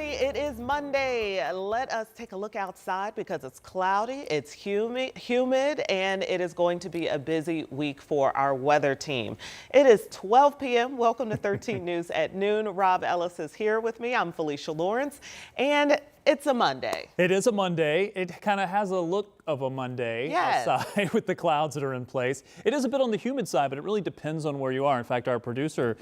everybody. It is Monday. Let us take a look outside because it's cloudy, it's humid, and it is going to be a busy week for our weather team. It is 12 p.m. Welcome to 13 News at noon. Rob Ellis is here with me. I'm Felicia Lawrence, and it's a Monday. It is a Monday. It kind of has a look of a Monday outside with the clouds that are in place. It is a bit on the humid side, but it really depends on where you are. In fact, our producer,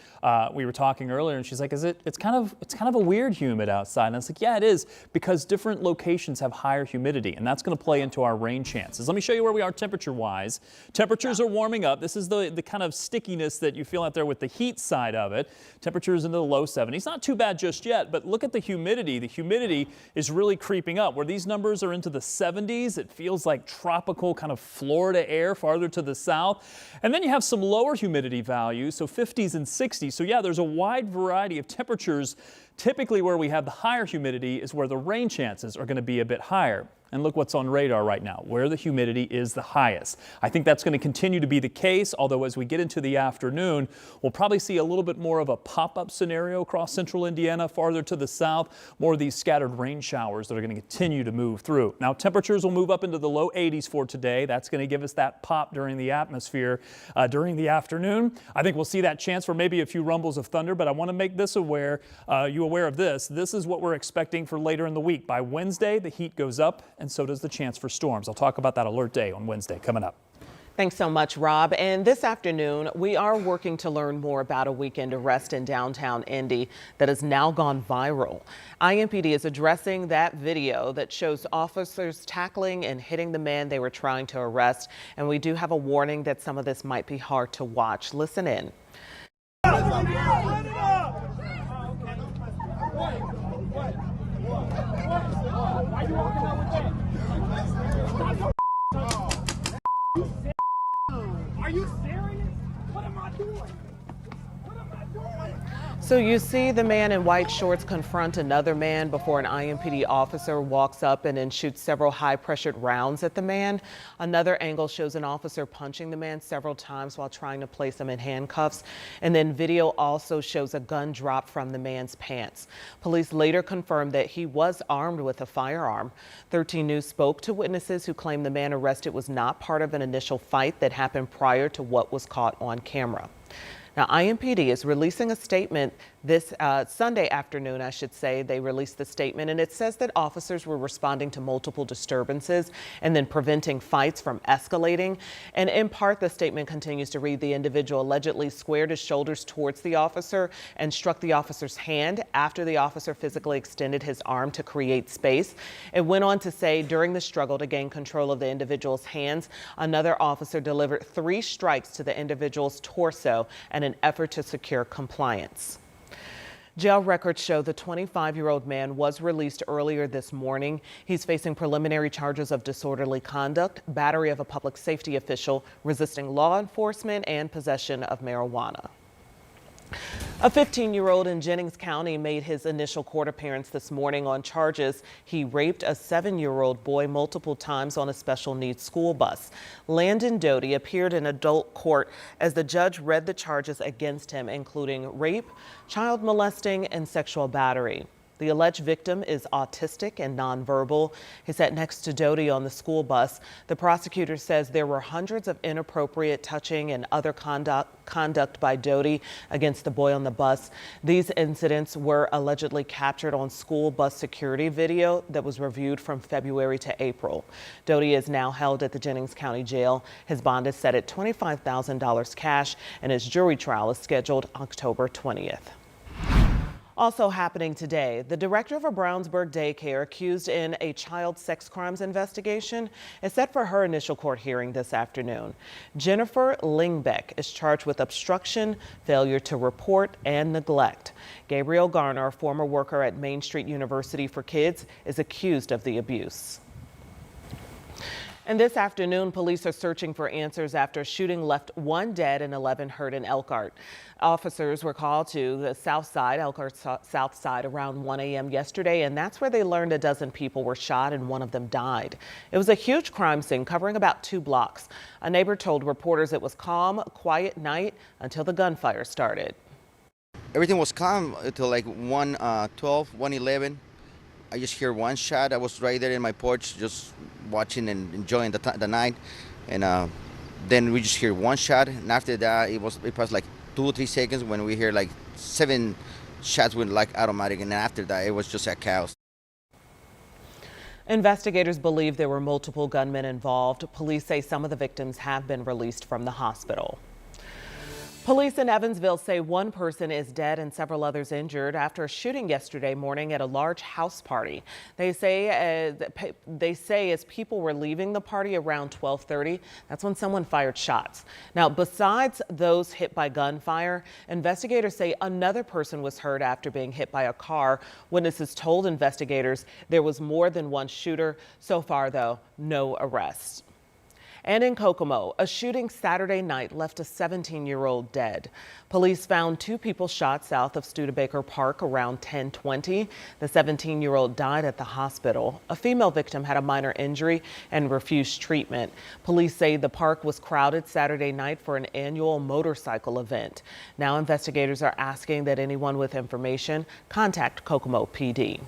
we were talking earlier, and she's like, it's kind of a weird humid outside. And I was like, yeah, it is, because different locations have higher humidity, and that's going to play into our rain chances. Let me show you where we are temperature-wise. Temperatures are warming up. This is the kind of stickiness that you feel out there with the heat side of it. Temperatures into the low 70s. Not too bad just yet, but look at the humidity. The humidity is really creeping up. Where these numbers are into the 70s, it feels like tropical kind of Florida air farther to the south. And then you have some lower humidity values, so 50s and 60s. So yeah, there's a wide variety of temperatures. Typically where we have the higher humidity is where the rain chances are going to be a bit higher. And look what's on radar right now, where the humidity is the highest. I think that's going to continue to be the case, although as we get into the afternoon, we'll probably see a little bit more of a pop-up scenario across central Indiana, farther to the south, more of these scattered rain showers that are going to continue to move through. Now, temperatures will move up into the low 80s for today. That's going to give us that pop during the atmosphere during the afternoon. I think we'll see that chance for maybe a few rumbles of thunder, but I want to make this aware, you aware of this. This is what we're expecting for later in the week. By Wednesday, the heat goes up, and so does the chance for storms. I'll talk about that alert day on Wednesday coming up. Thanks so much, Rob. And this afternoon, we are working to learn more about a weekend arrest in downtown Indy that has now gone viral. IMPD is addressing that video that shows officers tackling and hitting the man they were trying to arrest. And we do have a warning that some of this might be hard to watch. Listen in. Are you serious? What am I doing? What am I doing? So you see the man in white shorts confront another man before an IMPD officer walks up and then shoots several high-pressured rounds at the man. Another angle shows an officer punching the man several times while trying to place him in handcuffs. And then video also shows a gun drop from the man's pants. Police later confirmed that he was armed with a firearm. 13 News spoke to witnesses who claim the man arrested was not part of an initial fight that happened prior to what was caught on camera. Now, IMPD is releasing a statement this Sunday afternoon, I should say. They released the statement, and it says that officers were responding to multiple disturbances and then preventing fights from escalating. And in part, the statement continues to read, the individual allegedly squared his shoulders towards the officer and struck the officer's hand after the officer physically extended his arm to create space. It went on to say during the struggle to gain control of the individual's hands, another officer delivered 3 strikes to the individual's torso in an effort to secure compliance. Jail records show the 25-year-old man was released earlier this morning. He's facing preliminary charges of disorderly conduct, battery of a public safety official, resisting law enforcement, and possession of marijuana. A 15-year-old in Jennings County made his initial court appearance this morning on charges he raped a 7-year-old boy multiple times on a special needs school bus. Landon Doty appeared in adult court as the judge read the charges against him, including rape, child molesting, and sexual battery. The alleged victim is autistic and nonverbal. He sat next to Doty on the school bus. The prosecutor says there were hundreds of inappropriate touching and other conduct by Doty against the boy on the bus. These incidents were allegedly captured on school bus security video that was reviewed from February to April. Doty is now held at the Jennings County Jail. His bond is set at $25,000 cash, and his jury trial is scheduled October 20th. Also happening today, the director of a Brownsburg daycare accused in a child sex crimes investigation is set for her initial court hearing this afternoon. Jennifer Lingbeck is charged with obstruction, failure to report, and neglect. Gabriel Garner, a former worker at Main Street University for Kids, is accused of the abuse. And this afternoon, police are searching for answers after a shooting left 1 dead and 11 hurt in Elkcart. Officers were called to the south side, Elkcart's south side, around 1 a.m. yesterday, and that's where they learned a dozen people were shot and one of them died. It was a huge crime scene covering about 2 blocks. A neighbor told reporters it was calm, quiet night until the gunfire started. Everything was calm until like 1:12, 1:11. I just hear one shot. I was right there in my porch just watching and enjoying the night. And then we just hear one shot. And after that, it passed like 2 or 3 seconds when we hear like 7 shots with like automatic. And then after that, it was just a chaos. Investigators believe there were multiple gunmen involved. Police say some of the victims have been released from the hospital. Police in Evansville say one person is dead and several others injured after a shooting yesterday morning at a large house party. They say as people were leaving the party around 12:30, that's when someone fired shots. Now, besides those hit by gunfire, investigators say another person was hurt after being hit by a car. Witnesses told investigators there was more than one shooter. So far, though, no arrests. And in Kokomo, a shooting Saturday night left a 17-year-old dead. Police found 2 people shot south of Studebaker Park around 10:20. The 17-year-old died at the hospital. A female victim had a minor injury and refused treatment. Police say the park was crowded Saturday night for an annual motorcycle event. Now investigators are asking that anyone with information contact Kokomo PD.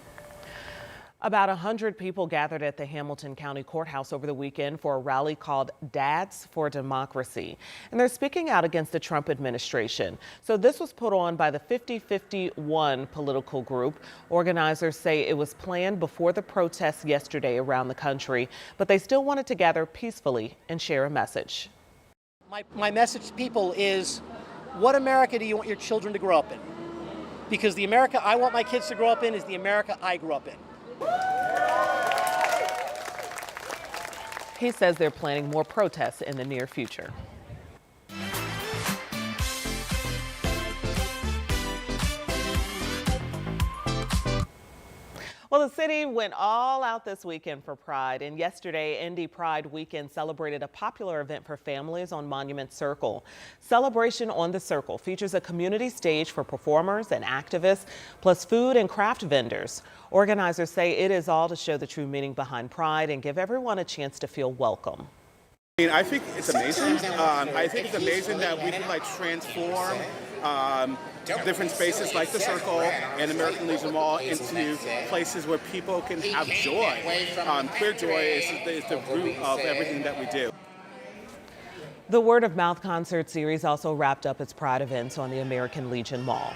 About 100 people gathered at the Hamilton County Courthouse over the weekend for a rally called Dads for Democracy. And they're speaking out against the Trump administration. So this was put on by the 5051 political group. Organizers say it was planned before the protests yesterday around the country, but they still wanted to gather peacefully and share a message. My message to people is, what America do you want your children to grow up in? Because the America I want my kids to grow up in is the America I grew up in. He says they're planning more protests in the near future. Well, the city went all out this weekend for Pride, and yesterday, Indy Pride Weekend celebrated a popular event for families on Monument Circle. Celebration on the Circle features a community stage for performers and activists, plus food and craft vendors. Organizers say it is all to show the true meaning behind Pride and give everyone a chance to feel welcome. I think it's amazing. I think it's amazing that we can transform different spaces like the Circle and American Legion Mall into places where people can have joy. Queer joy is the root of everything that we do. The Word of Mouth concert series also wrapped up its Pride events on the American Legion Mall.